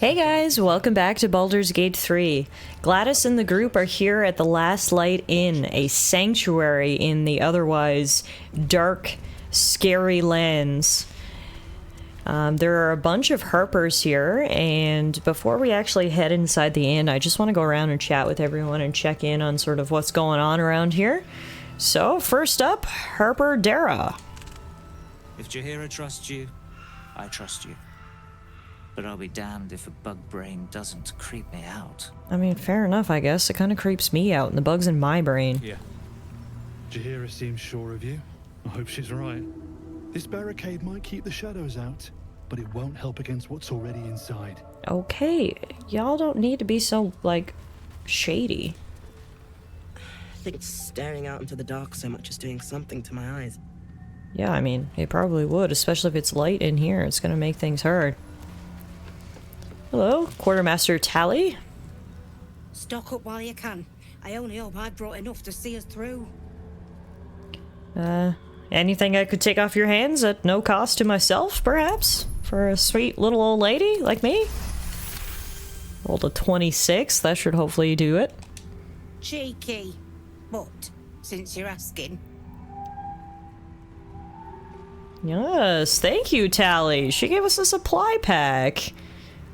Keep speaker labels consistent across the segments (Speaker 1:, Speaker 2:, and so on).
Speaker 1: Hey guys, welcome back to Baldur's Gate 3. Gladys and the group are here at the Last Light Inn, a sanctuary in the otherwise dark, scary lands. There are a bunch of harpers here, and before we actually head inside the inn, I just want to go around and chat with everyone and check in on sort of what's going on around here. So, first up, Harper Dara.
Speaker 2: If Jaheira trusts you, I trust you. But I'll be damned if a bug brain doesn't creep me out.
Speaker 1: I mean, fair enough, I guess. It kind of creeps me out, and the bug's in my brain.
Speaker 3: Yeah. Jaheira seems sure of you. I hope she's right. This barricade might keep the shadows out, but it won't help against what's already inside.
Speaker 1: Okay, y'all don't need to be so, like, shady.
Speaker 4: I think staring out into the dark so much is doing something to my eyes.
Speaker 1: Yeah, I mean, it probably would, especially if it's light in here. It's gonna make things hard. Hello, Quartermaster Tally.
Speaker 5: Stock up while you can. I only hope I brought enough to see us through.
Speaker 1: Anything I could take off your hands at no cost to myself, perhaps? For a sweet little old lady like me? Rolled a 26, that should hopefully do it.
Speaker 5: Cheeky. But, since you're asking.
Speaker 1: Yes, thank you, Tally. She gave us a supply pack.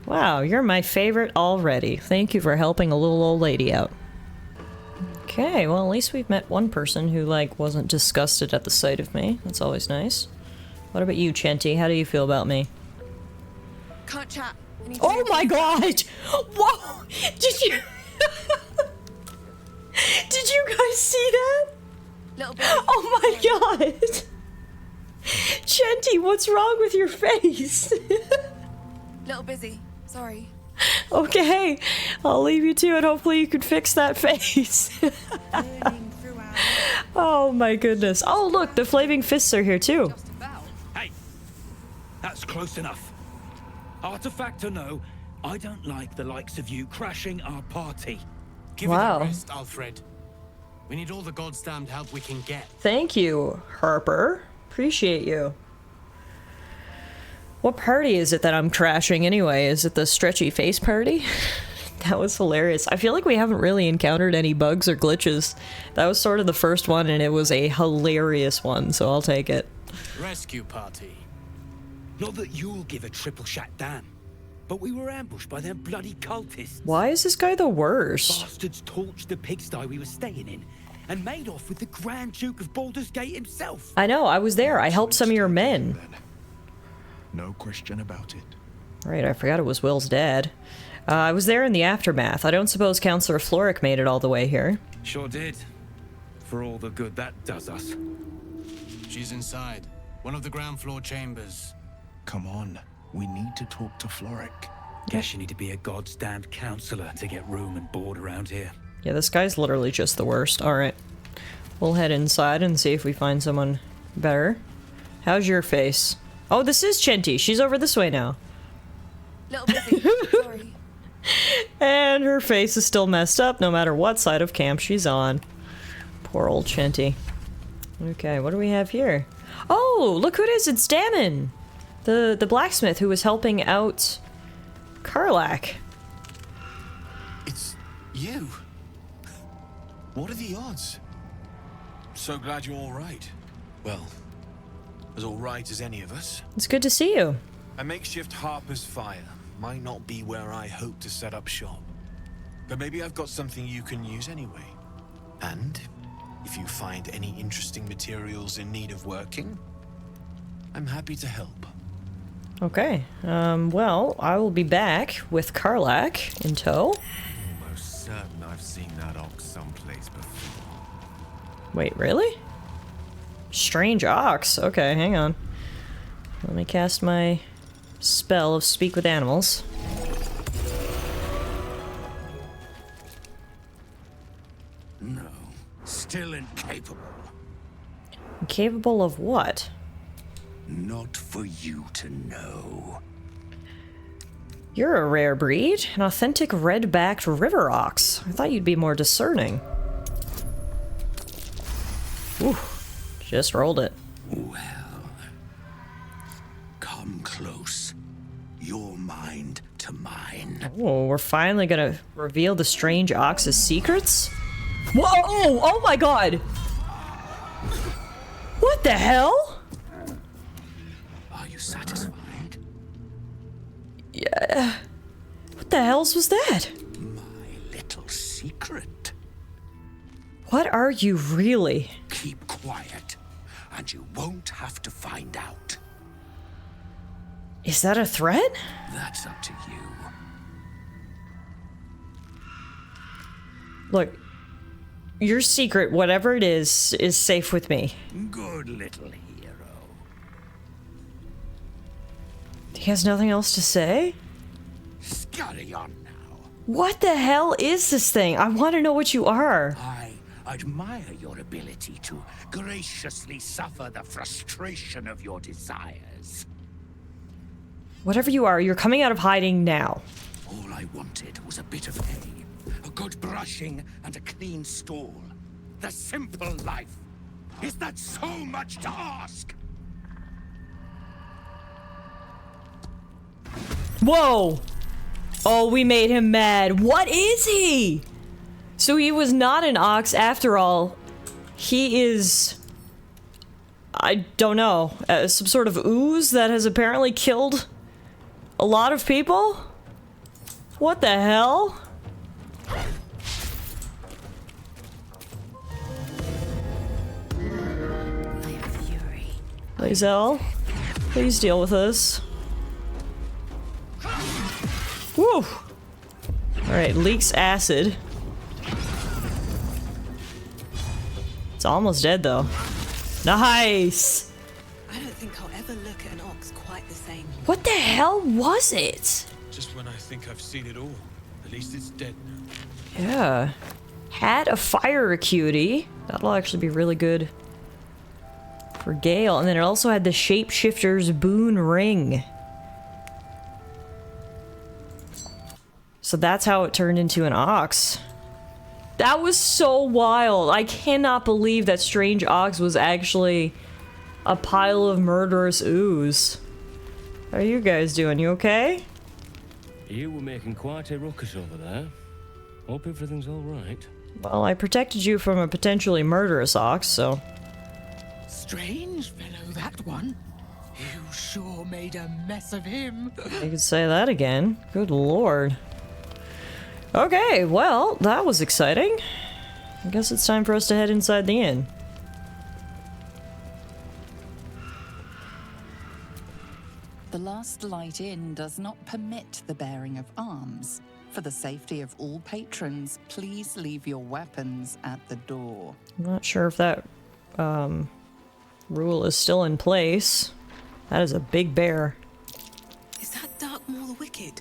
Speaker 1: Wow, you're my favorite already. Thank you for helping a little old lady out. Okay, well at least we've met one person who, like, wasn't disgusted at the sight of me. That's always nice. What about you, Chenty? How do you feel about me?
Speaker 6: Can't chat.
Speaker 1: Oh my god! Whoa! Did you... Did you guys see that?
Speaker 6: Little bit.
Speaker 1: Oh my god! Chenty, what's wrong with your face?
Speaker 6: Little busy. Sorry.
Speaker 1: Okay, I'll leave you to it. Hopefully you can fix that face. Oh my goodness. Oh look, the flaming fists are here too.
Speaker 6: Just about.
Speaker 7: Hey, that's close enough. Artifact or no, I don't like the likes of you crashing our party.
Speaker 8: Give
Speaker 1: Wow.
Speaker 8: it a rest, Alfred. We need all the goddamned help we can get.
Speaker 1: Thank you, Harper. Appreciate you. What party is it that I'm crashing anyway? Is it the stretchy face party? That was hilarious. I feel like we haven't really encountered any bugs or glitches. That was sort of the first one, and it was a hilarious one, so I'll take it.
Speaker 8: Rescue party.
Speaker 7: Not that you'll give a triple shot damn, but we were ambushed by them bloody cultists.
Speaker 1: Why is this guy the worst?
Speaker 7: Bastards torched the pigsty we were staying in and made off with the Grand Duke of Baldur's Gate himself.
Speaker 1: I know, I was there. I helped some of your men.
Speaker 9: No question about it.
Speaker 1: Right, I forgot it was Will's dad. I was there in the aftermath. I don't suppose Councillor Floric made it all the way here.
Speaker 7: Sure did. For all the good that does us.
Speaker 8: She's inside. One of the ground floor chambers.
Speaker 9: Come on, we need to talk to Floric.
Speaker 7: Guess you need to be a goddamn counsellor to get room and board around here.
Speaker 1: Yeah, this guy's literally just the worst. Alright. We'll head inside and see if we find someone better. How's your face? Oh, this is Chenty. She's over this way now.
Speaker 6: Little busy. Sorry.
Speaker 1: And her face is still messed up no matter what side of camp she's on. Poor old Chenty. Okay, what do we have here? Oh, look who it is. It's Damon. The blacksmith who was helping out Karlach.
Speaker 10: It's you. What are the odds? So glad you're all right. Well, as all right as any of us.
Speaker 1: It's good to see you.
Speaker 10: A makeshift Harper's Fire might not be where I hope to set up shop. But maybe I've got something you can use anyway. And if you find any interesting materials in need of working, I'm happy to help.
Speaker 1: Okay, well, I will be back with Karlach in tow.
Speaker 11: Almost certain I've seen that ox someplace before.
Speaker 1: Wait, really? Strange ox. Okay, hang on. Let me cast my spell of Speak with Animals.
Speaker 11: No, still incapable.
Speaker 1: Incapable of what?
Speaker 11: Not for you to know.
Speaker 1: You're a rare breed. An authentic red-backed river ox. I thought you'd be more discerning. Ooh, just rolled it.
Speaker 11: Well, come close. Your mind to mine.
Speaker 12: mine.
Speaker 1: Oh, we're finally gonna reveal the strange ox's secrets? Whoa! Oh my god! What the hell?
Speaker 12: Are you satisfied?
Speaker 1: Yeah. What the hell was that?
Speaker 12: My little secret.
Speaker 1: What are you really?
Speaker 12: Keep quiet, and you won't have to find out.
Speaker 1: Is that a threat?
Speaker 12: That's up to you.
Speaker 1: Look, your secret, whatever it is safe with me.
Speaker 12: Good little hero.
Speaker 1: He has nothing else to say?
Speaker 12: Scurry on now.
Speaker 1: What the hell is this thing? I want to know what you are.
Speaker 12: I admire your ability to graciously suffer the frustration of your desires.
Speaker 1: Whatever you are, you're coming out of hiding now.
Speaker 12: All I wanted was a bit of hay, a good brushing, and a clean stall. The simple life. Is that so much to ask?
Speaker 1: Whoa! Oh, we made him mad. What is he? So he was not an ox after all. He is... I don't know. Some sort of ooze that has apparently killed a lot of people? What the hell? Lae'zel, please deal with this. Woo! Alright, leaks acid. It's almost dead though. Nice!
Speaker 4: I don't think I'll ever look at an ox quite the same.
Speaker 1: What the hell was it?
Speaker 10: Just when I think I've seen it all. At least it's dead now.
Speaker 1: Yeah. Had a fire acuity. That'll actually be really good for Gale. And then it also had the Shapeshifter's Boon Ring. So that's how it turned into an ox. That was so wild. I cannot believe that strange ox was actually a pile of murderous ooze. How are you guys doing? You okay?
Speaker 13: You were making quite a ruckus over there. Hope everything's all right.
Speaker 1: Well, I protected you from a potentially murderous ox, so...
Speaker 12: Strange fellow, that one. You sure made a mess of him.
Speaker 1: You could say that again. Good lord. Okay, well, that was exciting. I guess it's time for us to head inside the inn.
Speaker 14: The Last Light Inn does not permit the bearing of arms. For the safety of all patrons, please leave your weapons at the door.
Speaker 1: I'm not sure if that rule is still in place. That is a big bear.
Speaker 4: Is that Darkmoor the Wicked?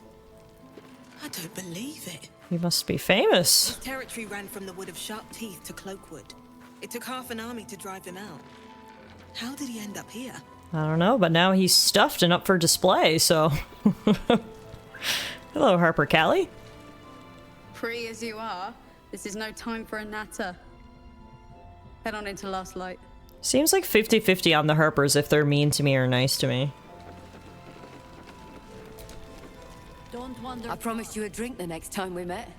Speaker 4: I don't believe it.
Speaker 1: He must be famous.
Speaker 4: His territory ran from the Wood of Sharp Teeth to Cloakwood. It took half an army to drive him out. How did he end up here?
Speaker 1: I don't know, but now he's stuffed and up for display, so... Hello, Harper Callie.
Speaker 15: Free as you are, this is no time for a natter. Head on into Last Light.
Speaker 1: Seems like 50-50 on the Harpers if they're mean to me or nice to me.
Speaker 16: Don't wonder. I promised you a drink the next time we met.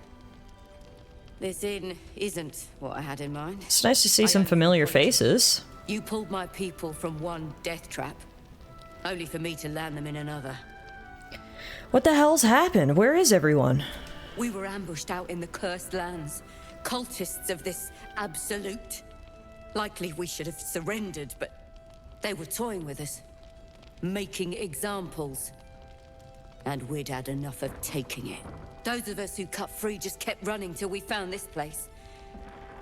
Speaker 16: This inn isn't what I had in mind.
Speaker 1: It's nice to see some familiar faces.
Speaker 16: You pulled my people from one death trap, only for me to land them in another.
Speaker 1: What the hell's happened? Where is everyone?
Speaker 16: We were ambushed out in the Cursed Lands. Cultists of this absolute. Likely we should have surrendered, but they were toying with us. Making examples. And we'd had enough of taking it. Those of us who cut free just kept running till we found this place.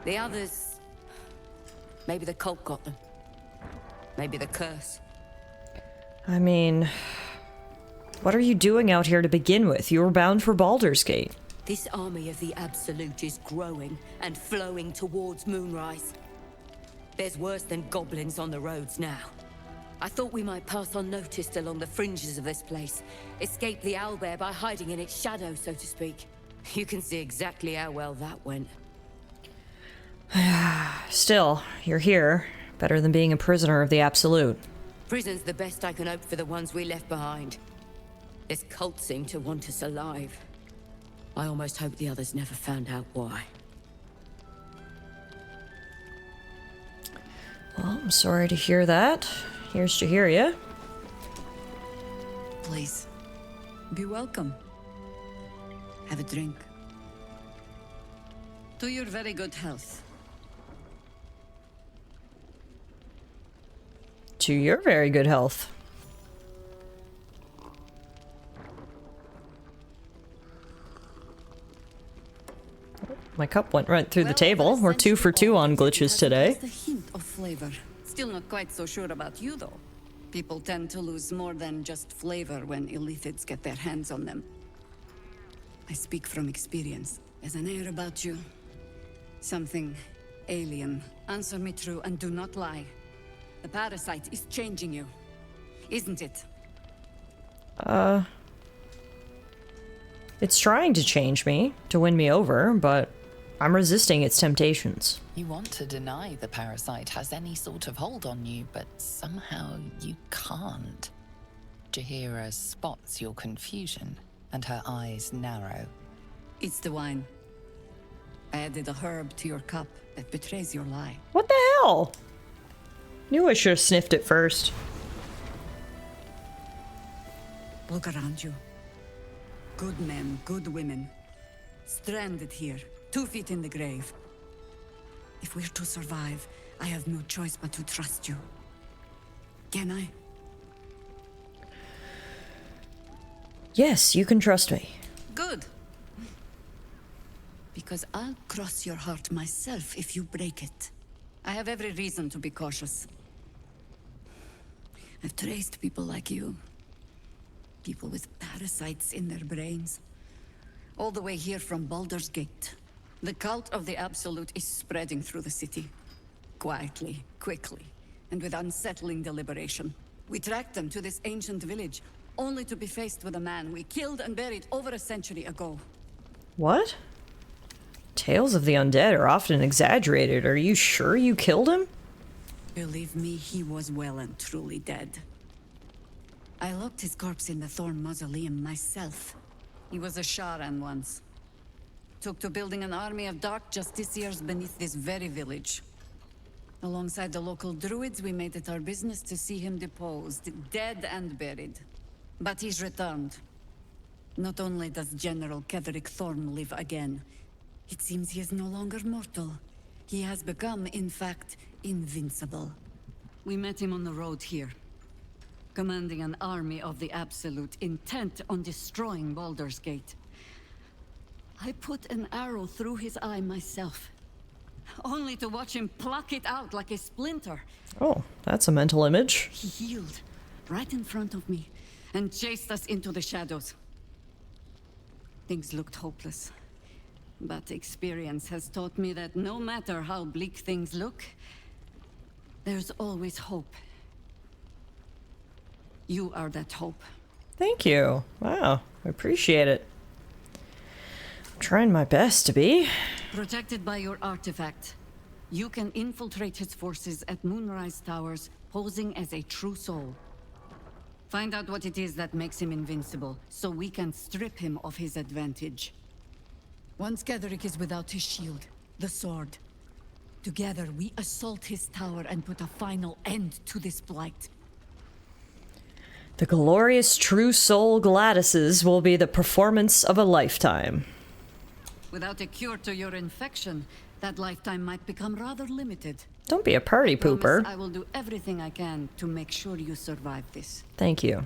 Speaker 16: The others... maybe the cult got them. Maybe the curse.
Speaker 1: I mean... what are you doing out here to begin with? You were bound for Baldur's Gate.
Speaker 16: This army of the Absolute is growing and flowing towards Moonrise. There's worse than goblins on the roads now. I thought we might pass unnoticed along the fringes of this place. Escape the owlbear by hiding in its shadow, so to speak. You can see exactly how well that went.
Speaker 1: Still, you're here. Better than being a prisoner of the Absolute.
Speaker 16: Prison's the best I can hope for the ones we left behind. This cult seemed to want us alive. I almost hope the others never found out why.
Speaker 1: Well, I'm sorry to hear that. Here's to hear ya.
Speaker 17: Please, be welcome. Have a drink. To your very good health.
Speaker 1: To your very good health. My cup went right through the table. We're 2 for 2 on glitches today.
Speaker 17: Just a hint of flavor. Still not quite so sure about you, though. People tend to lose more than just flavor when illithids get their hands on them. I speak from experience. There's an air about you. Something alien. Answer me true and do not lie. The parasite is changing you, isn't it?
Speaker 1: It's trying to change me, to win me over, but I'm resisting its temptations.
Speaker 14: You want to deny the parasite has any sort of hold on you, but somehow you can't. Jaheira spots your confusion, and her eyes narrow.
Speaker 17: It's the wine. I added a herb to your cup that betrays your lie.
Speaker 1: What the hell? Knew I should have sniffed it first.
Speaker 17: Look around you. Good men, good women. Stranded here, 2 feet in the grave. If we're to survive, I have no choice but to trust you. Can I?
Speaker 1: Yes, you can trust me.
Speaker 17: Good. Because I'll cross your heart myself if you break it. I have every reason to be cautious. I've traced people like you. People with parasites in their brains. All the way here from Baldur's Gate. The cult of the Absolute is spreading through the city. Quietly, quickly, and with unsettling deliberation. We tracked them to this ancient village, only to be faced with a man we killed and buried over a century ago.
Speaker 1: What? Tales of the undead are often exaggerated. Are you sure you killed him?
Speaker 17: Believe me, he was well and truly dead. I locked his corpse in the Thorn Mausoleum myself. He was a Sharan once. Took to building an army of dark justiciars beneath this very village. Alongside the local druids, we made it our business to see him deposed, dead and buried. But he's returned. Not only does General Ketheric Thorn live again, it seems he is no longer mortal. He has become, in fact, invincible. We met him on the road here, commanding an army of the Absolute, intent on destroying Baldur's Gate. I put an arrow through his eye myself, only to watch him pluck it out like a splinter.
Speaker 1: Oh, that's a mental image.
Speaker 17: He healed, right in front of me, and chased us into the shadows. Things looked hopeless. But experience has taught me that no matter how bleak things look, there's always hope. You are that hope.
Speaker 1: Thank you. Wow, I appreciate it. I'm trying my best to be.
Speaker 17: Protected by your artifact, you can infiltrate his forces at Moonrise Towers, posing as a true soul. Find out what it is that makes him invincible, so we can strip him of his advantage. Once Ketheric is without his shield, the sword, together we assault his tower and put a final end to this blight.
Speaker 1: The glorious true soul Gladyses will be the performance of a lifetime.
Speaker 17: Without a cure to your infection, that lifetime might become rather limited.
Speaker 1: Don't be a party pooper.
Speaker 17: Promise I will do everything I can to make sure you survive this.
Speaker 1: Thank you.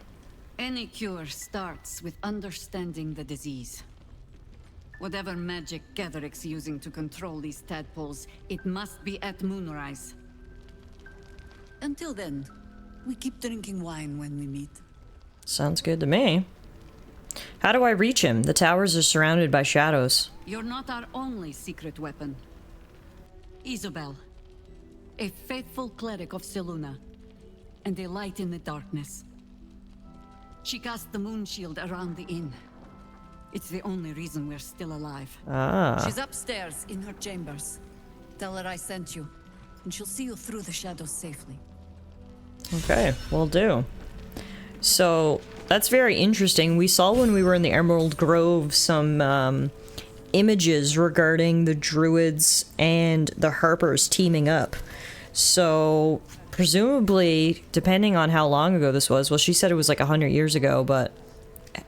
Speaker 17: Any cure starts with understanding the disease. Whatever magic Ketheric's using to control these tadpoles, it must be at Moonrise. Until then, we keep drinking wine when we meet.
Speaker 1: Sounds good to me. How do I reach him? The towers are surrounded by shadows.
Speaker 17: You're not our only secret weapon. Isabel, a faithful cleric of Selûne, and a light in the darkness. She cast the moon shield around the inn. It's the only reason we're still alive.
Speaker 1: Ah.
Speaker 17: She's upstairs in her chambers. Tell her I sent you, and she'll see you through the shadows safely.
Speaker 1: Okay, will do. So, that's very interesting. We saw when we were in the Emerald Grove some images regarding the druids and the harpers teaming up. So presumably, depending on how long ago this was, well, she said it was like 100 years ago, but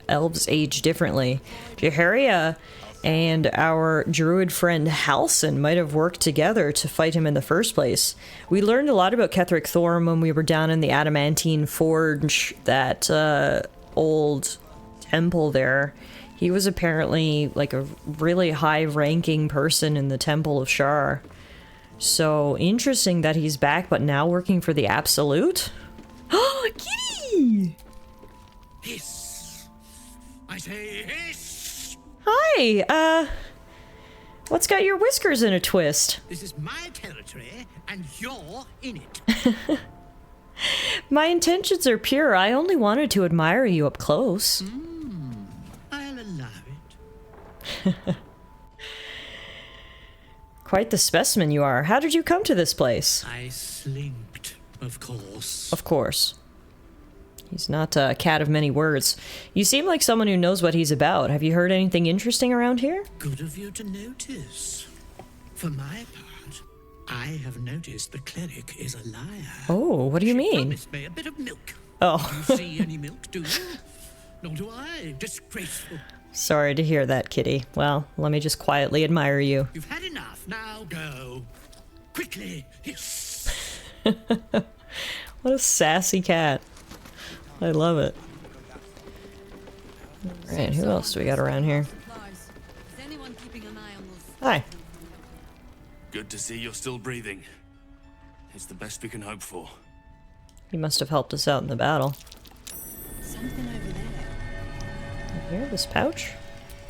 Speaker 1: elves age differently. Jaehaera and our druid friend Halsin might have worked together to fight him in the first place. We learned a lot about Ketheric Thorm when we were down in the Adamantine Forge, that old temple there. He was apparently like a really high-ranking person in the Temple of Shar. So interesting that he's back, but now working for the Absolute? Oh, kitty!
Speaker 12: Hiss! I say hiss!
Speaker 1: Hi, what's got your whiskers in a twist?
Speaker 12: This is my territory, and you're in it.
Speaker 1: My intentions are pure. I only wanted to admire you up close.
Speaker 12: I'll allow it.
Speaker 1: Quite the specimen you are. How did you come to this place?
Speaker 12: I slinked, of course.
Speaker 1: Of course. He's not a cat of many words. You seem like someone who knows what he's about. Have you heard anything interesting around here?
Speaker 12: Good of you to notice. For my part, I have noticed the cleric is a liar.
Speaker 1: Oh, what do you mean?
Speaker 12: Promised me a bit of milk.
Speaker 1: Oh.
Speaker 12: Do you see any milk, do you? Nor do I. Disgraceful.
Speaker 1: Sorry to hear that, kitty. Well, let me just quietly admire you.
Speaker 12: You've had enough. Now go. Quickly. Hiss.
Speaker 1: What a sassy cat. I love it. Alright, who else do we got around here? Hi.
Speaker 11: Good to see you're still breathing. It's the best we can hope for.
Speaker 1: He must have helped us out in the battle.
Speaker 17: Something over there.
Speaker 1: Here, this pouch?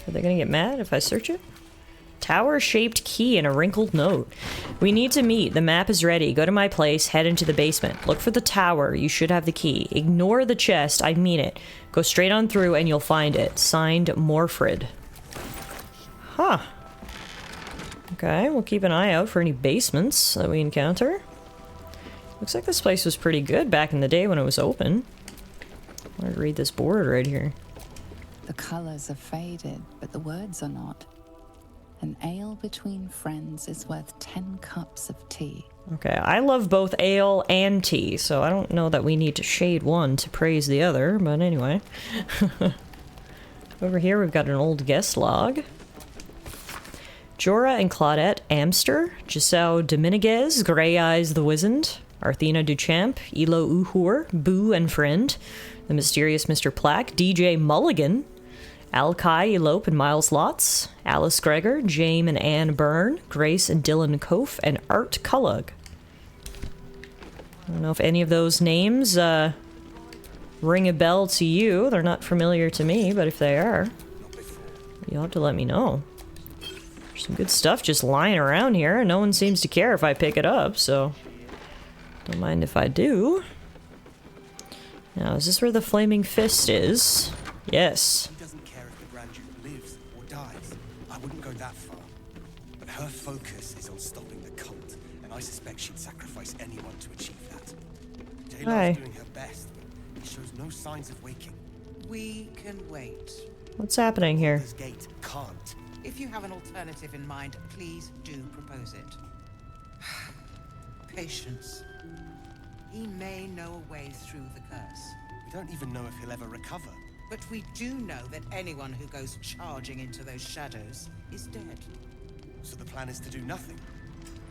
Speaker 1: Are they gonna get mad if I search it? Tower-shaped key and a wrinkled note. We need to meet. The map is ready. Go to my place, head into the basement. Look for the tower. You should have the key. Ignore the chest. I mean it. Go straight on through and you'll find it. Signed, Morfrid. Huh. Okay, we'll keep an eye out for any basements that we encounter. Looks like this place was pretty good back in the day when it was open. I want to read this board right here.
Speaker 14: The colors are faded, but the words are not. An ale between friends is worth 10 cups of tea.
Speaker 1: Okay, I love both ale and tea, so I don't know that we need to shade one to praise the other, but anyway. Over here we've got an old guest log. Jorah and Claudette Amster, Giselle Dominguez, Grey Eyes the Wizened, Arthena Duchamp, Elo Uhur, Boo and Friend, the mysterious Mr. Plaque, DJ Mulligan, Alkai Elope and Miles Lotz, Alice Gregor, Jame and Anne Byrne, Grace and Dylan Kof, and Art Cullug. I don't know if any of those names ring a bell to you. They're not familiar to me, but if they are, you'll have to let me know. There's some good stuff just lying around here, and no one seems to care if I pick it up, so don't mind if I do. Now, is this where the Flaming Fist is? Yes.
Speaker 18: That far. But her focus is on stopping the cult, and I suspect she'd sacrifice anyone to achieve that. Taylor's doing her best, but he shows no signs of waking.
Speaker 19: We can wait.
Speaker 1: What's happening here?
Speaker 18: This gate can't.
Speaker 19: If you have an alternative in mind, please do propose it. Patience. He may know a way through the curse.
Speaker 18: We don't even know if he'll ever recover.
Speaker 19: But we do know that anyone who goes charging into those shadows is dead.
Speaker 18: So the plan is to do nothing?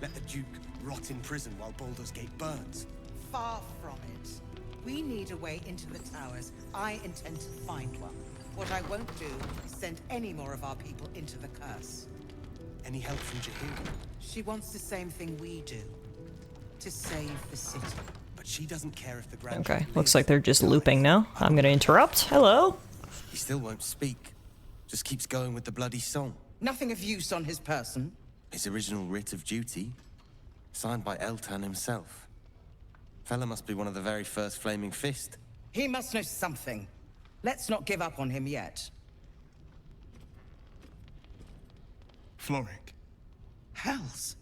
Speaker 18: Let the Duke rot in prison while Baldur's Gate burns?
Speaker 19: Far from it. We need a way into the towers. I intend to find one. What I won't do is send any more of our people into the curse.
Speaker 18: Any help from Jaehaera?
Speaker 19: She wants the same thing we do. To save the city.
Speaker 18: But she doesn't care if the Grand
Speaker 1: Okay, looks like they're just looping now. I'm gonna interrupt. Hello?
Speaker 18: He still won't speak. Just keeps going with the bloody song.
Speaker 19: Nothing of use on his person.
Speaker 18: His original writ of duty, signed by Eltan himself. Fella must be one of the very first Flaming Fist.
Speaker 19: He must know something. Let's not give up on him yet.
Speaker 9: Floric.
Speaker 19: Hells.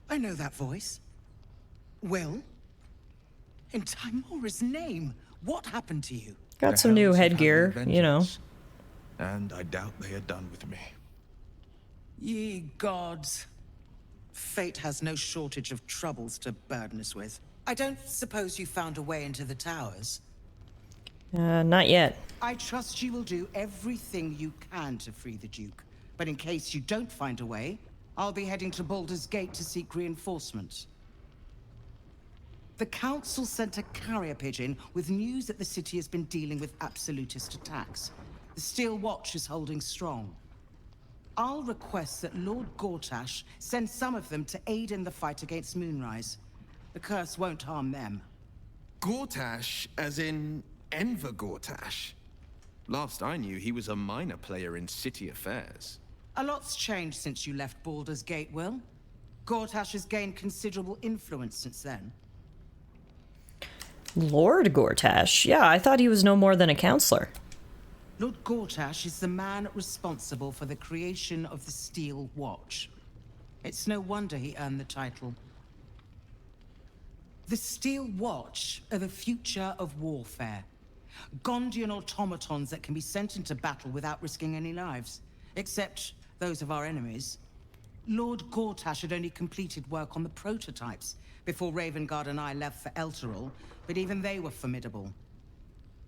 Speaker 19: I know that voice. Will? In Timora's name, what happened to you?
Speaker 1: Got
Speaker 9: The
Speaker 1: some new
Speaker 9: Hells have had
Speaker 1: headgear,
Speaker 9: their
Speaker 1: you know.
Speaker 9: vengeance, and I doubt they are done with me.
Speaker 19: Ye gods. Fate has no shortage of troubles to burden us with. I don't suppose you found a way into the towers?
Speaker 1: Not yet.
Speaker 19: I trust you will do everything you can to free the Duke. But in case you don't find a way, I'll be heading to Baldur's Gate to seek reinforcements. The Council sent a carrier pigeon with news that the city has been dealing with absolutist attacks. The Steel Watch is holding strong. I'll request that Lord Gortash send some of them to aid in the fight against Moonrise. The curse won't harm them.
Speaker 9: Gortash, as in Enver Gortash. Last I knew, he was a minor player in city affairs.
Speaker 19: A lot's changed since you left Baldur's Gate, Will. Gortash has gained considerable influence since then.
Speaker 1: Lord Gortash? Yeah, I thought he was no more than a counselor.
Speaker 19: Lord Gortash is the man responsible for the creation of the Steel Watch. It's no wonder he earned the title. The Steel Watch are the future of warfare. Gondian automatons that can be sent into battle without risking any lives. Except those of our enemies. Lord Gortash had only completed work on the prototypes before Ravengard and I left for Elturel, but even they were formidable.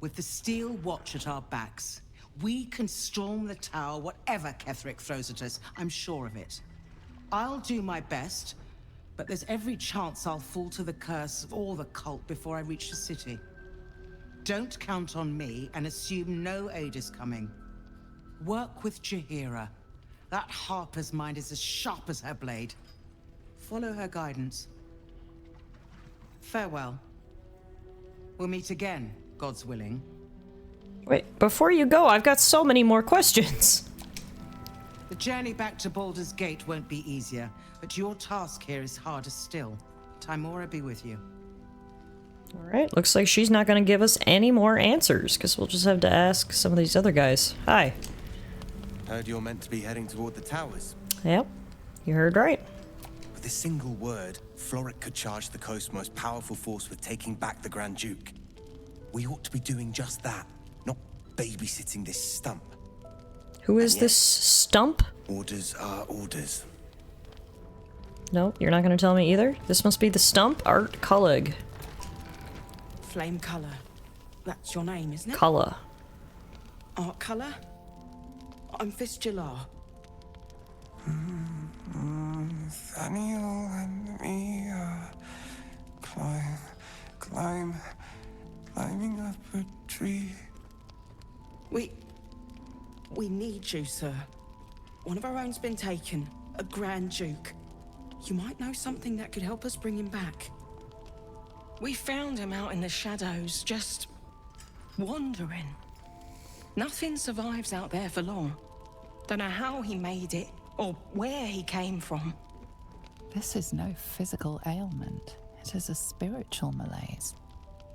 Speaker 19: With the Steel Watch at our backs, we can storm the tower whatever Ketheric throws at us, I'm sure of it. I'll do my best, but there's every chance I'll fall to the curse or the cult before I reach the city. Don't count on me and assume no aid is coming. Work with Jaheira. That Harper's mind is as sharp as her blade. Follow her guidance. Farewell. We'll meet again, God's willing.
Speaker 1: Wait, before you go, I've got so many more questions.
Speaker 19: The journey back to Baldur's Gate won't be easier, but your task here is harder still. Timora be with you.
Speaker 1: Alright, looks like she's not going to give us any more answers, because we'll just have to ask some of these other guys. Hi.
Speaker 18: Heard you're meant to be heading toward the towers.
Speaker 1: Yep, you heard right.
Speaker 18: With a single word, Floric could charge the coast's most powerful force with taking back the Grand Duke. We ought to be doing just that, not babysitting this stump.
Speaker 1: Who is this stump?
Speaker 18: Orders are orders.
Speaker 1: No, you're not going to tell me either? This must be the stump, Art Cullig.
Speaker 4: Flame Colour. That's your name, isn't it?
Speaker 1: Culla.
Speaker 4: Art Colour? I'm Fistula.
Speaker 20: Nathaniel and me climbing up a tree.
Speaker 4: We need you, sir. One of our own's been taken, a Grand Duke. You might know something that could help us bring him back. We found him out in the shadows, just wandering. Nothing survives out there for long. Don't know how he made it, or where he came from.
Speaker 14: This is no physical ailment. It is a spiritual malaise.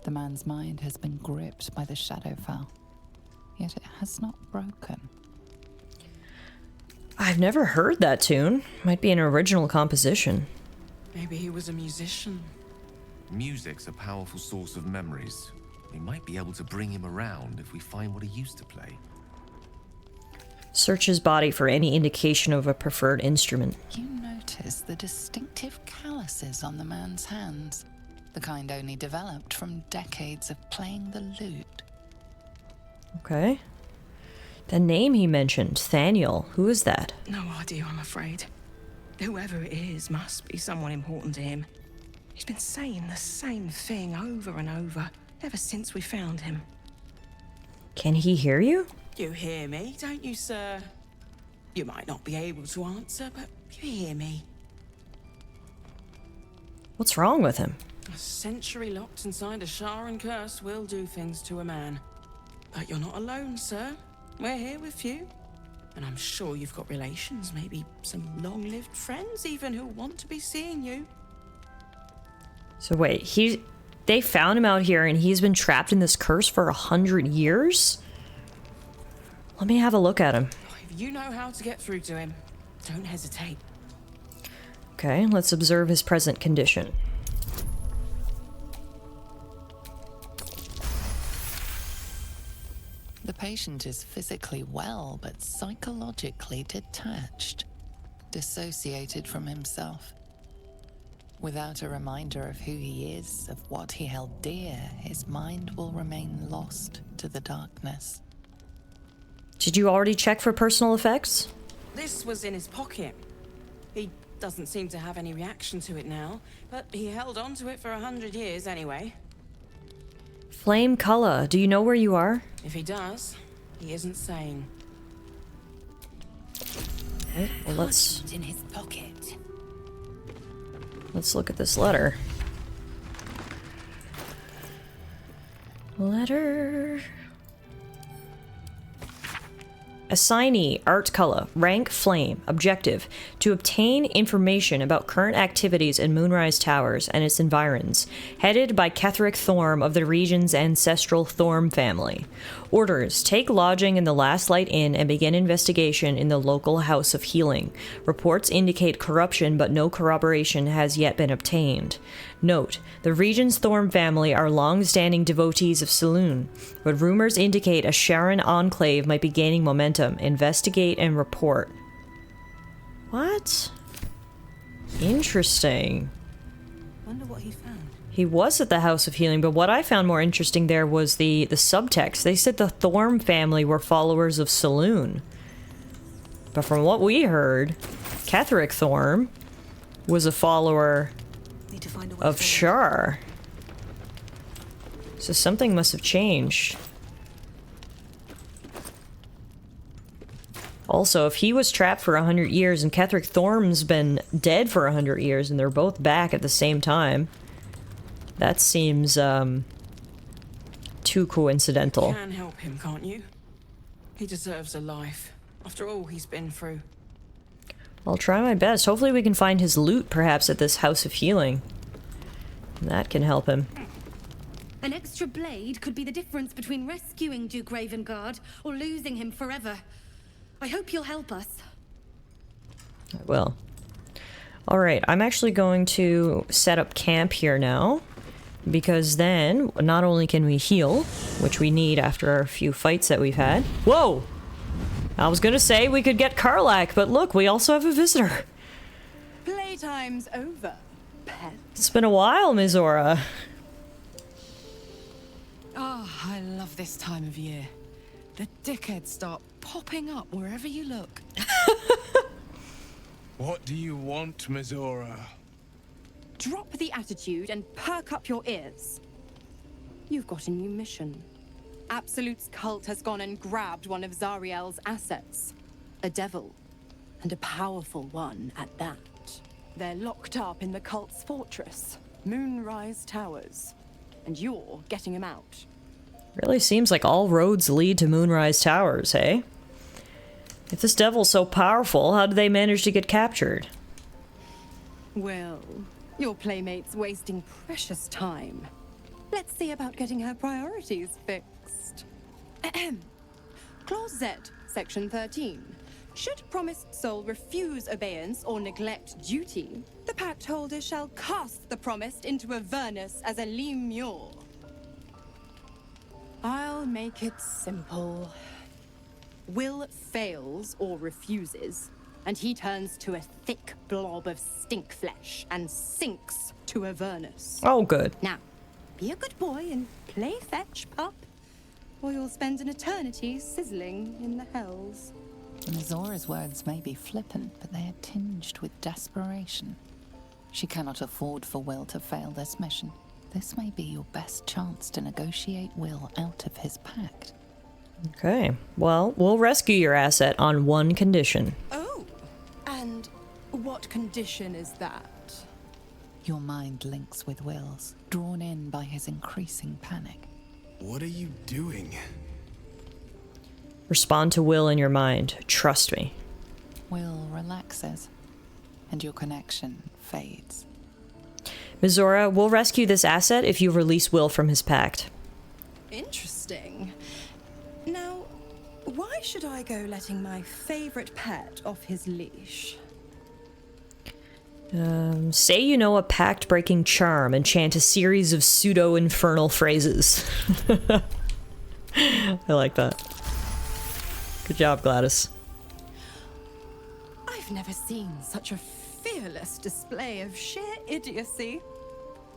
Speaker 14: The man's mind has been gripped by the Shadowfell, yet it has not broken.
Speaker 1: I've never heard that tune. Might be an original composition.
Speaker 4: Maybe he was a musician.
Speaker 21: Music's a powerful source of memories. We might be able to bring him around if we find what he used to play.
Speaker 1: Search his body for any indication of a preferred instrument.
Speaker 14: You notice the distinctive calluses on the man's hands, the kind only developed from decades of playing the lute.
Speaker 1: Okay. The name he mentioned, Thaniel, who is that?
Speaker 4: No idea, I'm afraid. Whoever it is must be someone important to him. He's been saying the same thing over and over, ever since we found him.
Speaker 1: Can he hear you?
Speaker 4: You hear me, don't you, sir? You might not be able to answer, but you hear me.
Speaker 1: What's wrong with him?
Speaker 4: A century locked inside a Sharan curse will do things to a man. But you're not alone, sir. We're here with you. And I'm sure you've got relations, maybe some long-lived friends even, who want to be seeing you.
Speaker 1: So wait, they found him out here and he's been trapped in this curse for 100 years? Let me have a look at him.
Speaker 4: If you know how to get through to him, don't hesitate.
Speaker 1: Okay, let's observe his present condition.
Speaker 14: patient is physically well, but psychologically detached, dissociated from himself. Without a reminder of who he is, of what he held dear, his mind will remain lost to the darkness.
Speaker 1: Did you already check for personal effects?
Speaker 4: This was in his pocket. He doesn't seem to have any reaction to it now, but he held on to it for 100 years anyway.
Speaker 1: Flame color. Do you know where you are?
Speaker 4: If he does, he isn't sane.
Speaker 1: Okay, well, let's
Speaker 5: in his pocket.
Speaker 1: Let's look at this letter. Letter. Assignee, art color, rank flame, objective, to obtain information about current activities in Moonrise Towers and its environs, headed by Ketheric Thorm of the region's ancestral Thorm family. Orders, take lodging in the Last Light Inn and begin investigation in the local House of Healing. Reports indicate corruption, but no corroboration has yet been obtained. Note, the region's Thorm family are long-standing devotees of Saloon, but rumors indicate a Sharon enclave might be gaining momentum. Investigate and report. What? Interesting.
Speaker 4: Wonder what he found.
Speaker 1: He was at the House of Healing, but what I found more interesting there was the subtext. They said the Thorm family were followers of Saloon. But from what we heard, Ketheric Thorm was a follower of Shar. So something must have changed. Also, if he was trapped for 100 years and Ketheric Thorm's been dead for 100 years and they're both back at the same time, that seems, too coincidental.
Speaker 4: You can help him, can't you? He deserves a life, after all he's been through.
Speaker 1: I'll try my best. Hopefully we can find his loot, perhaps, at this House of Healing. That can help him.
Speaker 15: An extra blade could be the difference between rescuing Duke Ravengard or losing him forever. I hope you'll help us.
Speaker 1: I will. Alright, I'm actually going to set up camp here now, because then not only can we heal, which we need after a few fights that we've had. Whoa! I was gonna say we could get Karlach, but look, we also have a visitor.
Speaker 6: Playtime's over, pet.
Speaker 1: It's been a while, Mizora.
Speaker 6: Oh, I love this time of year. The dickheads start popping up wherever you look.
Speaker 10: What do you want, Mizora?
Speaker 15: Drop the attitude and perk up your ears. You've got a new mission. Absolute's cult has gone and grabbed one of Zariel's assets. A devil. And a powerful one at that.
Speaker 6: They're locked up in the cult's fortress, Moonrise Towers. And you're getting him out.
Speaker 1: Really seems like all roads lead to Moonrise Towers, hey? If this devil's so powerful, how did they manage to get captured?
Speaker 6: Well, your playmate's wasting precious time. Let's see about getting her priorities fixed. Clause Z, Section 13. Should promised soul refuse obeyance or neglect duty, the pact holder shall cast the promised into Avernus as a lemure. I'll make it simple. Will fails or refuses, and he turns to a thick blob of stink flesh and sinks to Avernus.
Speaker 1: Oh, good.
Speaker 6: Now, be a good boy and play fetch, pup, or you'll spend an eternity sizzling in the hells.
Speaker 14: Mizora's words may be flippant, but they are tinged with desperation. She cannot afford for Will to fail this mission. This may be your best chance to negotiate Will out of his pact.
Speaker 1: Okay, well, we'll rescue your asset on one condition.
Speaker 6: Oh, and what condition is that?
Speaker 14: Your mind links with Will's, drawn in by his increasing panic.
Speaker 9: What are you doing?
Speaker 1: Respond to Will in your mind. Trust me.
Speaker 14: Will relaxes, and your connection fades.
Speaker 1: Mizora, we'll rescue this asset if you release Will from his pact.
Speaker 6: Interesting. Now, why should I go letting my favorite pet off his leash?
Speaker 1: Say you know a pact-breaking charm and chant a series of pseudo-infernal phrases. I like that. Good job, Gladys.
Speaker 15: I've never seen such a fearless display of sheer idiocy.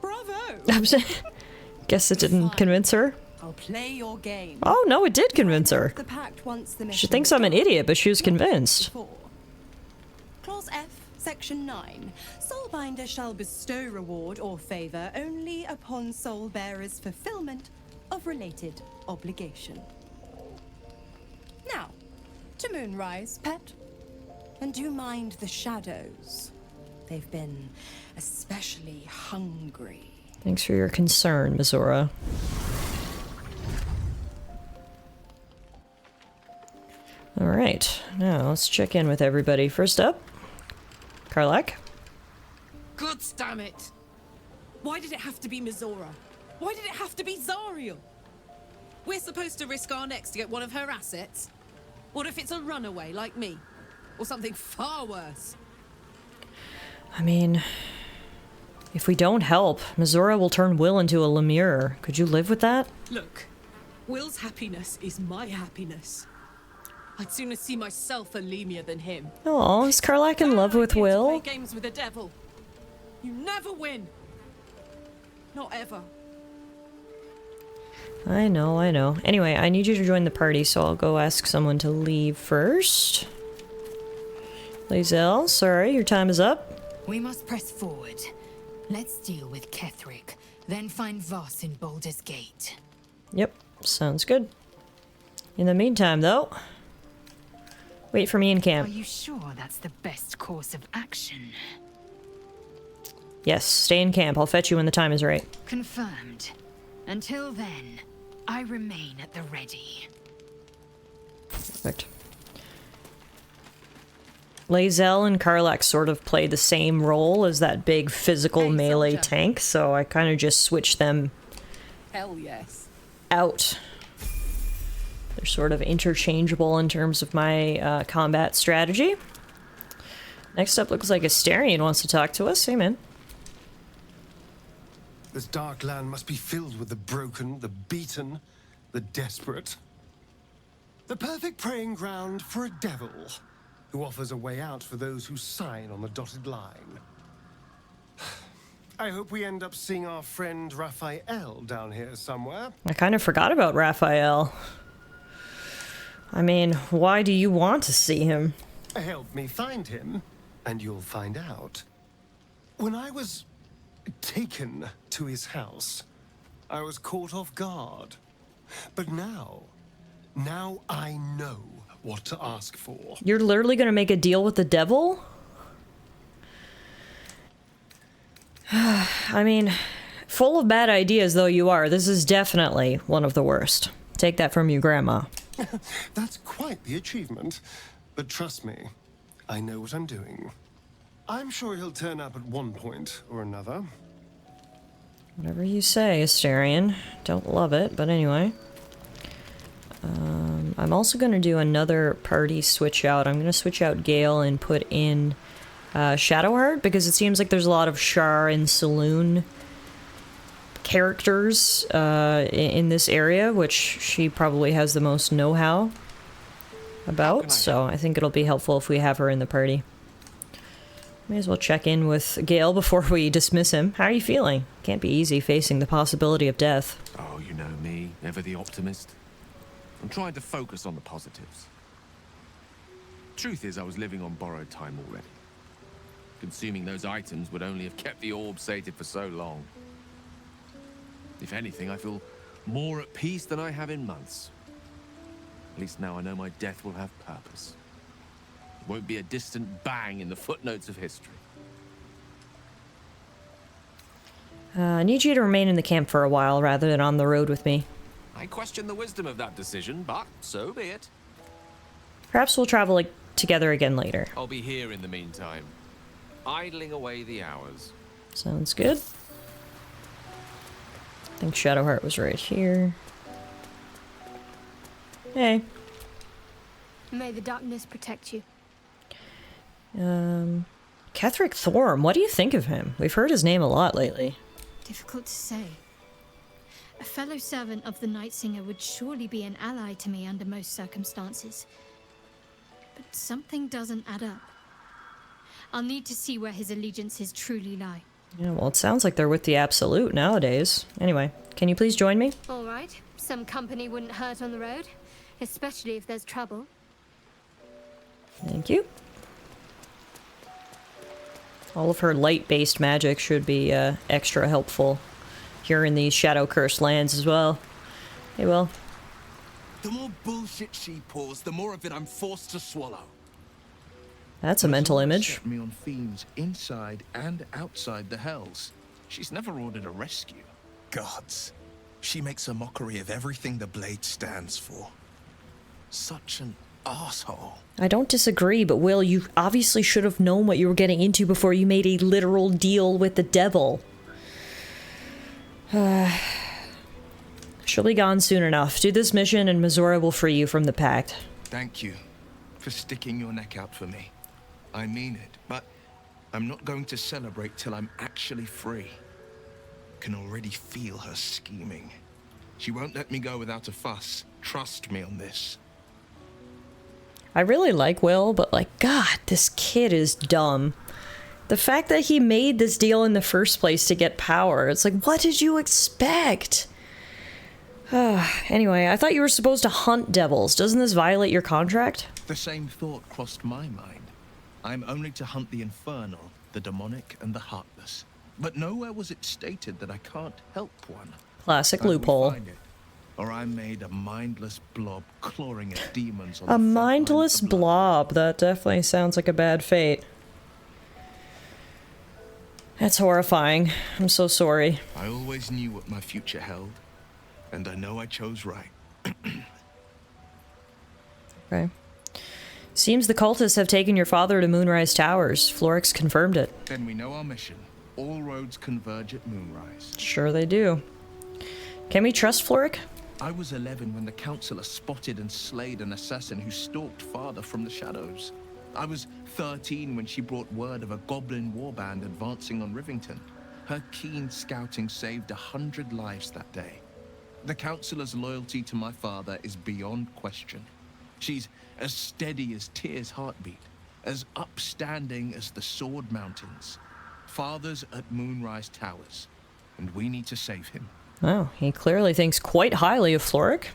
Speaker 15: Bravo!
Speaker 1: Guess it didn't convince her.
Speaker 15: I'll play your game.
Speaker 1: Oh, no, it did convince her.
Speaker 15: The pact once the
Speaker 1: She
Speaker 15: mission
Speaker 1: thinks I'm an idiot, but she was convinced.
Speaker 15: Clause F, Section 9. Soulbinder shall bestow reward or favor only upon soul bearers' fulfillment of related obligation. Now, to Moonrise, pet. And do mind the shadows. They've been especially hungry.
Speaker 1: Thanks for your concern, Mizora. Alright, now let's check in with everybody. First up, Karlach.
Speaker 4: Gods damn it! Why did it have to be Mizora? Why did it have to be Zariel? We're supposed to risk our necks to get one of her assets? What if it's a runaway like me? Or something far worse?
Speaker 1: I mean, if we don't help, Mizora will turn Will into a Lemure. Could you live with that?
Speaker 4: Look, Will's happiness is my happiness. I'd sooner see myself a Lemure than him.
Speaker 1: Oh, is Karlach in love with Will?
Speaker 4: Play games with the devil. You never win. Not ever.
Speaker 1: I know, I know. Anyway, I need you to join the party, so I'll go ask someone to leave first. Lae'zel, sorry, your time is up.
Speaker 5: We must press forward. Let's deal with Ketheric, then find Voss in Baldur's Gate.
Speaker 1: Yep, sounds good. In the meantime, though, wait for me in camp.
Speaker 5: Are you sure that's the best course of action?
Speaker 1: Yes, stay in camp. I'll fetch you when the time is right.
Speaker 5: Confirmed. Until then, I remain at the ready.
Speaker 1: Perfect. Lae'zel and Karlach sort of play the same role as that big physical melee tank, so I kind of just switched them
Speaker 4: Hell yes.
Speaker 1: out. They're sort of interchangeable in terms of my combat strategy. Next up looks like Astarion wants to talk to us. Hey, man.
Speaker 18: This dark land must be filled with the broken, the beaten, the desperate. The perfect preying ground for a devil who offers a way out for those who sign on the dotted line. I hope we end up seeing our friend Raphael down here somewhere.
Speaker 1: I kind of forgot about Raphael. I mean, why do you want to see him?
Speaker 18: Help me find him, and you'll find out. When I was taken to his house, I was caught off guard. But now I know what to ask for.
Speaker 1: You're literally gonna make a deal with the devil? I mean, full of bad ideas though you are, this is definitely one of the worst. Take that from you, Grandma.
Speaker 18: That's quite the achievement. But trust me, I know what I'm doing. I'm sure he'll turn up at one point or another.
Speaker 1: Whatever you say, Astarion. Don't love it, but anyway. I'm also going to do another party switch out. I'm going to switch out Gale and put in Shadowheart, because it seems like there's a lot of Shar and Saloon characters in this area, which she probably has the most know-how about, so I think it'll be helpful if we have her in the party. May as well check in with Gale before we dismiss him. How are you feeling? Can't be easy facing the possibility of death.
Speaker 21: Oh, you know me, ever the optimist. I'm trying to focus on the positives. Truth is, I was living on borrowed time already. Consuming those items would only have kept the orb sated for so long. If anything, I feel more at peace than I have in months. At least now I know my death will have purpose. It won't be a distant bang in the footnotes of history.
Speaker 1: I need you to remain in the camp for a while rather than on the road with me.
Speaker 21: I question the wisdom of that decision, but so be it.
Speaker 1: Perhaps we'll travel together again later.
Speaker 21: I'll be here in the meantime, idling away the hours.
Speaker 1: Sounds good. I think Shadowheart was right here. Hey.
Speaker 2: May the darkness protect you.
Speaker 1: Ketheric Thorm, what do you think of him? We've heard his name a lot lately.
Speaker 2: Difficult to say. A fellow servant of the Night Singer would surely be an ally to me under most circumstances. but something doesn't add up. I'll need to see where his allegiances truly lie.
Speaker 1: Yeah, well, it sounds like they're with the Absolute nowadays. Anyway, can you please join me?
Speaker 2: All right, some company wouldn't hurt on the road, especially if there's trouble.
Speaker 1: Thank you. All of her light-based magic should be extra helpful here in these shadow-cursed lands as well. Hey, Will.
Speaker 9: The more bullshit she pours, the more of it I'm forced to swallow.
Speaker 1: That's a mental image.
Speaker 9: Set me on fiends inside and outside the hells. She's never ordered a rescue.
Speaker 3: Gods. She makes a mockery of everything the blade stands for. Such an asshole.
Speaker 1: I don't disagree, but Will, you obviously should have known what you were getting into before you made a literal deal with the devil. She'll be gone soon enough. Do this mission and Missouri will free you from the pact.
Speaker 9: Thank you for sticking your neck out for me. I mean it, but I'm not going to celebrate till I'm actually free. Can already feel her scheming. She won't let me go without a fuss. Trust me on this.
Speaker 1: I really like Will, but like, God, this kid is dumb. The fact that he made this deal in the first place to get power, it's like, what did you expect? Anyway, I thought you were supposed to hunt devils. Doesn't this violate your contract?
Speaker 9: The same thought crossed my mind. I'm only to hunt the infernal, the demonic, and the heartless. But nowhere was it stated that I can't help one.
Speaker 1: Classic loophole.
Speaker 9: Or I'm made a mindless blob clawing at demons on
Speaker 1: A mindless blob. That definitely sounds like a bad fate. That's horrifying. I'm so sorry.
Speaker 9: I always knew what my future held, and I know I chose right.
Speaker 1: Okay. Seems the cultists have taken your father to Moonrise Towers. Florix confirmed it.
Speaker 9: Then we know our mission. All roads converge at Moonrise.
Speaker 1: Sure they do. Can we trust Floric?
Speaker 9: I was 11 when the Councillor spotted and slayed an assassin who stalked father from the shadows. I was 13 when she brought word of a goblin warband advancing on Rivington. Her keen scouting saved 100 lives that day. The Councillor's loyalty to my father is beyond question. She's as steady as Tyr's heartbeat, as upstanding as the Sword Mountains. Father's at Moonrise Towers, and we need to save him.
Speaker 1: Oh, he clearly thinks quite highly of Floric.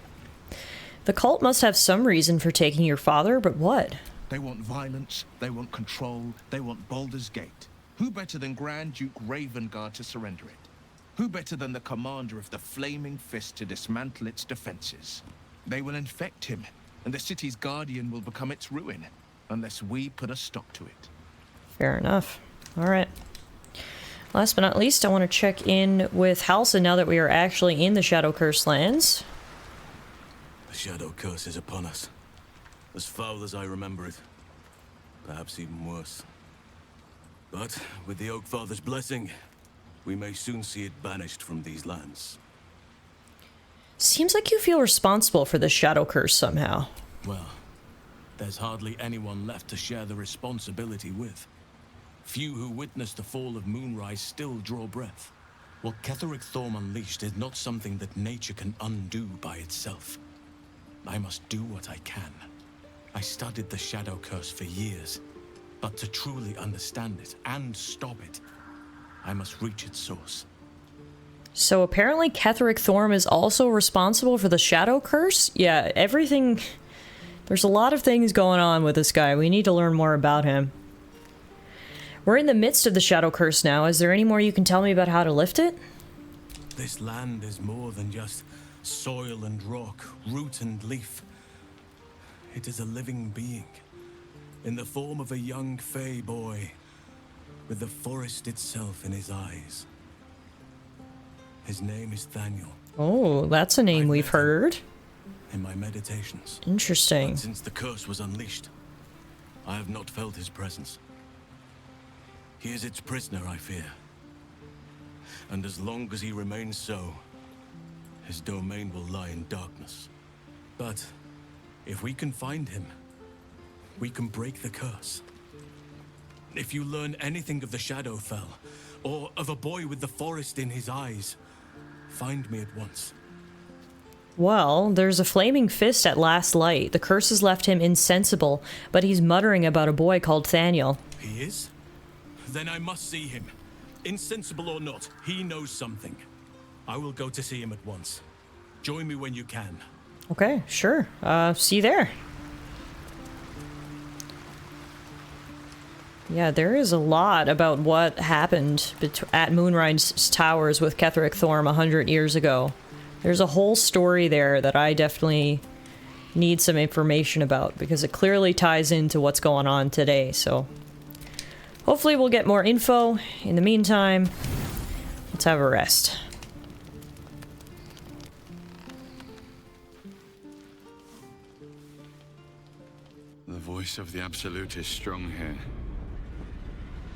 Speaker 1: The cult must have some reason for taking your father, but what?
Speaker 9: They want violence, they want control, they want Baldur's Gate. Who better than Grand Duke Ravengard to surrender it? Who better than the commander of the Flaming Fist to dismantle its defenses? They will infect him, and the city's guardian will become its ruin, unless we put a stop to it.
Speaker 1: Fair enough. All right. Last but not least, I want to check in with Halsin now that we are actually in the Shadow Curse lands.
Speaker 11: The Shadow Curse is upon us. As foul as I remember it. Perhaps even worse. But with the Oak Father's blessing, we may soon see it banished from these lands.
Speaker 1: Seems like you feel responsible for the Shadow Curse somehow.
Speaker 11: Well, there's hardly anyone left to share the responsibility with. Few who witnessed the fall of Moonrise still draw breath. What Ketheric Thorm unleashed is not something that nature can undo by itself. I must do what I can. I studied the Shadow Curse for years, but to truly understand it and stop it, I must reach its source.
Speaker 1: So apparently Ketheric Thorm is also responsible for the Shadow Curse? Yeah, everything... There's a lot of things going on with this guy. We need to learn more about him. We're in the midst of the Shadow Curse now. Is there any more you can tell me about how to lift it?
Speaker 11: This land is more than just soil and rock, root and leaf. It is a living being, in the form of a young Fey boy, with the forest itself in his eyes. His name is Thaniel.
Speaker 1: Oh, that's a name we've heard.
Speaker 11: In my meditations.
Speaker 1: Interesting.
Speaker 11: But since the curse was unleashed, I have not felt his presence. He is its prisoner, I fear. And as long as he remains so, his domain will lie in darkness. But if we can find him, we can break the curse. If you learn anything of the Shadowfell, or of a boy with the forest in his eyes, find me at once.
Speaker 1: Well, there's a flaming fist at last light. The curse has left him insensible, but he's muttering about a boy called Thaniel.
Speaker 11: He is? Then I must see him. Insensible or not, he knows something. I will go to see him at once. Join me when you can.
Speaker 1: Okay, sure. See you there. Yeah, there is a lot about what happened at Moonrise Towers with Ketheric Thorm 100 years ago. There's a whole story there that I definitely need some information about, because it clearly ties into what's going on today, so... Hopefully we'll get more info. In the meantime, let's have a rest.
Speaker 8: The voice of the Absolute is strong here.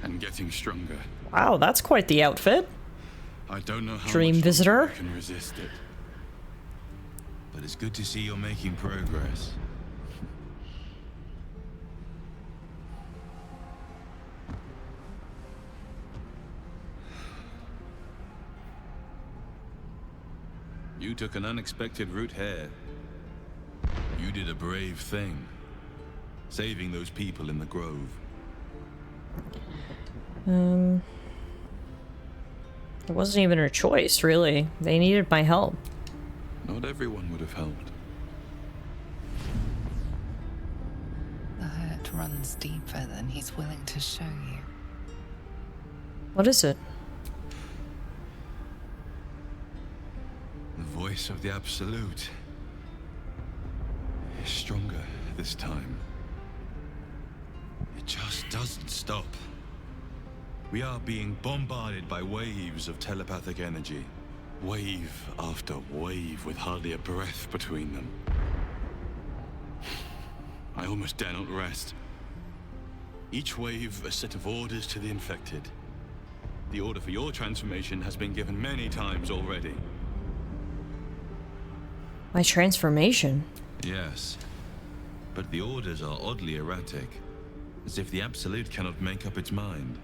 Speaker 8: And getting stronger.
Speaker 1: Wow, that's quite the outfit.
Speaker 8: I don't know how
Speaker 1: Dream
Speaker 8: much
Speaker 1: visitor.
Speaker 8: I can resist it. But it's good to see you're making progress. You took an unexpected route here. You did a brave thing. Saving those people in the grove.
Speaker 1: It wasn't even a choice, really. They needed my help.
Speaker 8: Not everyone would have helped.
Speaker 14: The hurt runs deeper than he's willing to show you.
Speaker 1: What is it?
Speaker 8: The voice of the Absolute is stronger this time. It just doesn't stop. We are being bombarded by waves of telepathic energy. Wave after wave with hardly a breath between them. I almost dare not rest. Each wave a set of orders to the infected. The order for your transformation has been given many times already.
Speaker 1: My transformation?
Speaker 8: Yes. But the orders are oddly erratic. As if the Absolute cannot make up its mind.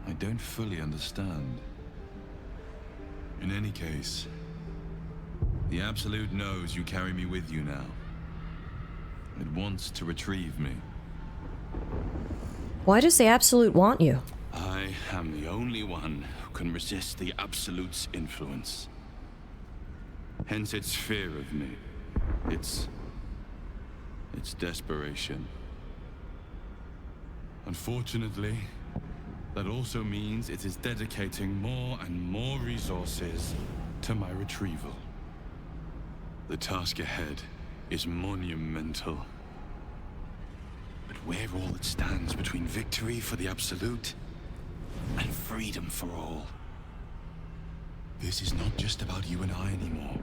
Speaker 8: I don't fully understand. In any case, the Absolute knows you carry me with you now. It wants to retrieve me.
Speaker 1: Why does the Absolute want you?
Speaker 8: I am the only one who can resist the Absolute's influence. Hence its fear of me. Its desperation. Unfortunately, that also means it is dedicating more and more resources to my retrieval. The task ahead is monumental. But where all that stands between victory for the Absolute and freedom for all. This is not just about you and I anymore.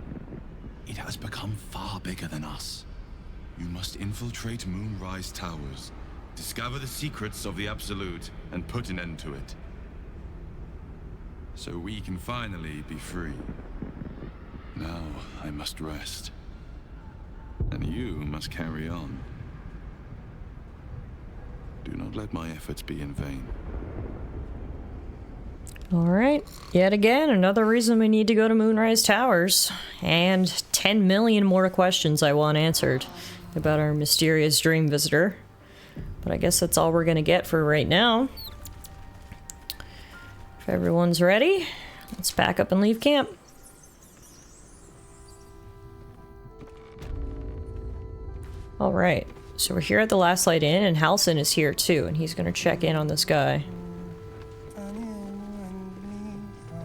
Speaker 8: It has become far bigger than us. You must infiltrate Moonrise Towers, discover the secrets of the Absolute, and put an end to it. So we can finally be free. Now I must rest. And you must carry on. Do not let my efforts be in vain.
Speaker 1: Alright, yet again, another reason we need to go to Moonrise Towers. And 10 million more questions I want answered about our mysterious dream visitor. But I guess that's all we're gonna get for right now. If everyone's ready, let's back up and leave camp. Alright, so we're here at the Last Light Inn, and Halsin is here too, and he's gonna check in on this guy.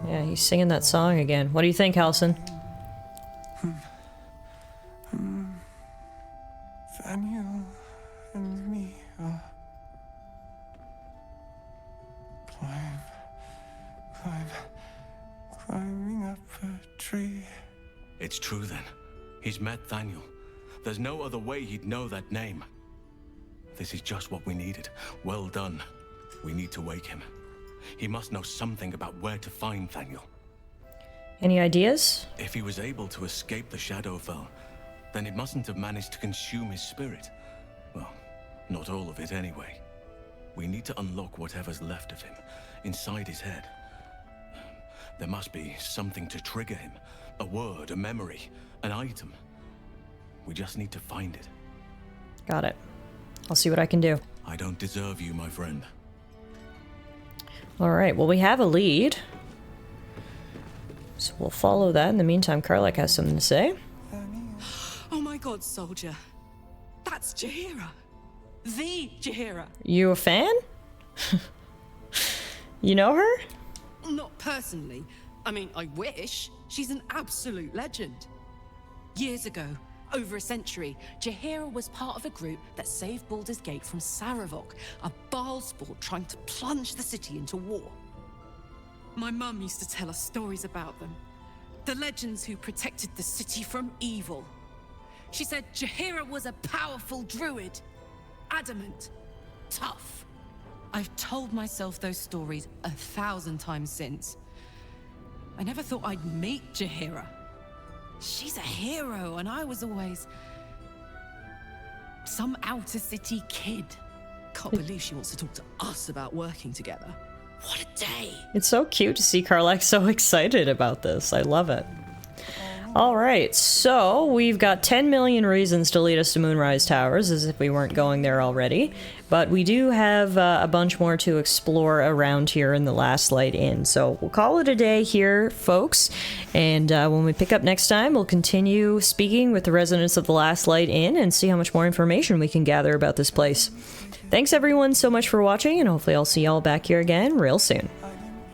Speaker 1: Yeah, he's singing that song again. What do you think, Halsin?
Speaker 20: Daniel and me are climbing up a tree.
Speaker 11: It's true then. He's met Thaniel. There's no other way he'd know that name. This is just what we needed. Well done. We need to wake him. He must know something about where to find Thaniel.
Speaker 1: Any ideas?
Speaker 11: If he was able to escape the Shadowfell, then it mustn't have managed to consume his spirit. Well, not all of it anyway. We need to unlock whatever's left of him, inside his head. There must be something to trigger him, A word, a memory, an item. We just need to find it.
Speaker 1: Got it. I'll see what I can do.
Speaker 11: I don't deserve you, my friend.
Speaker 1: Alright, well, we have a lead. So we'll follow that. In the meantime, Karlach has something to say.
Speaker 4: Oh my god, soldier. That's Jaheira. The Jaheira.
Speaker 1: You a fan? You know her?
Speaker 4: Not personally. I mean, I wish. She's an absolute legend. Years ago, over a century, Jaheira was part of a group that saved Baldur's Gate from Saravok, a Baalsport trying to plunge the city into war. My mum used to tell us stories about them. The legends who protected the city from evil. She said Jaheira was a powerful druid. Adamant. Tough. I've told myself those stories 1,000 times since. I never thought I'd meet Jaheira. She's a hero, and I was always some outer city kid. Can't believe she wants to talk to us about working together. What a day!
Speaker 1: It's so cute to see Karlach so excited about this. I love it. Alright, so we've got 10 million reasons to lead us to Moonrise Towers, as if we weren't going there already. But we do have a bunch more to explore around here in the Last Light Inn. So we'll call it a day here, folks. And when we pick up next time, we'll continue speaking with the residents of the Last Light Inn and see how much more information we can gather about this place. Thanks everyone so much for watching, and hopefully I'll see y'all back here again real soon.